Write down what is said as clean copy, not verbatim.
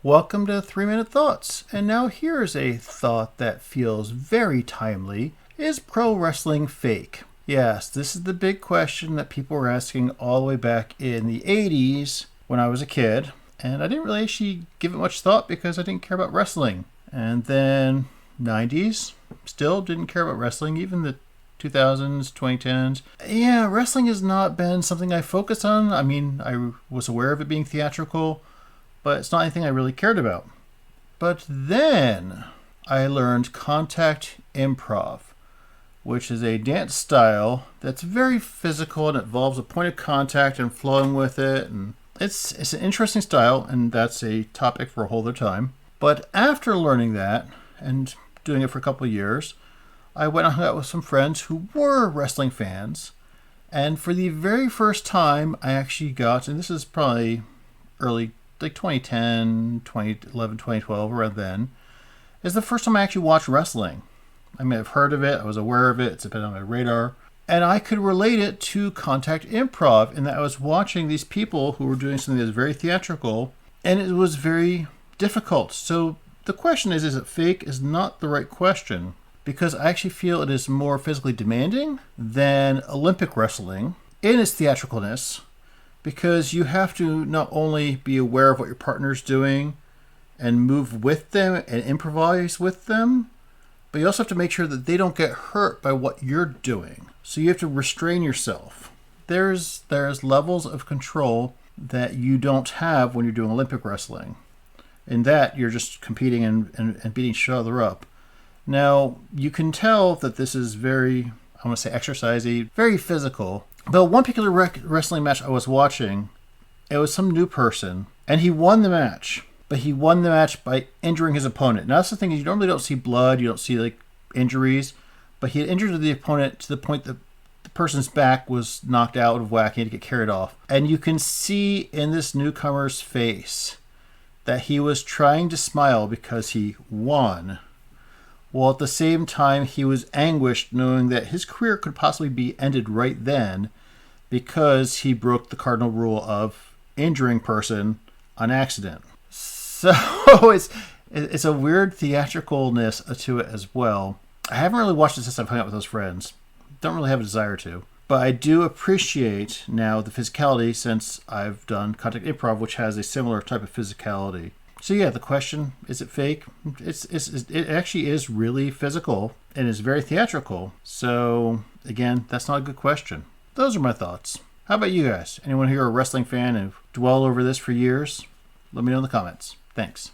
Welcome to 3 Minute Thoughts. And now here's a thought that feels very timely. Is pro wrestling fake? Yes, this is the big question that people were asking all the way back in the 80s when I was a kid. And I didn't really actually give it much thought because I didn't care about wrestling. And then 90s, still didn't care about wrestling, even the 2000s, 2010s. Yeah, wrestling has not been something I focused on. I mean, I was aware of it being theatrical, but it's not anything I really cared about. But then I learned contact improv, which is a dance style that's very physical and involves a point of contact and flowing with it. And it's an interesting style, and that's a topic for a whole other time. But after learning that and doing it for a couple of years, I went and hung out with some friends who were wrestling fans. And for the very first time, I actually got, and this is probably early, like 2010, 2011, 2012, around then, is the first time I actually watched wrestling. I may have heard of it, I was aware of it, it's been on my radar. And I could relate it to contact improv in that I was watching these people who were doing something that was very theatrical, and it was very difficult. So the question is it fake is not the right question, because I actually feel it is more physically demanding than Olympic wrestling in its theatricalness, because you have to not only be aware of what your partner's doing and move with them and improvise with them, but you also have to make sure that they don't get hurt by what you're doing. So you have to restrain yourself. There's levels of control that you don't have when you're doing Olympic wrestling. In that, you're just competing and beating each other up. Now, you can tell that this is very, I want to say exercisey, very physical. But one particular wrestling match I was watching, it was some new person, and he won the match. But he won the match by injuring his opponent. Now, that's the thing, is you normally don't see blood, you don't see like injuries, but he had injured the opponent to the point that the person's back was knocked out of whack, he had to get carried off. And you can see in this newcomer's face that he was trying to smile because he won, while at the same time he was anguished knowing that his career could possibly be ended right then because he broke the cardinal rule of injuring person on accident. So it's a weird theatricalness to it as well. I haven't really watched it since I've hung out with those friends. Don't really have a desire to. But I do appreciate now the physicality since I've done contact improv, which has a similar type of physicality. So yeah, the question, is it fake? It actually is really physical and is very theatrical. So again, that's not a good question. Those are my thoughts. How about you guys? Anyone here a wrestling fan and dwell over this for years? Let me know in the comments. Thanks.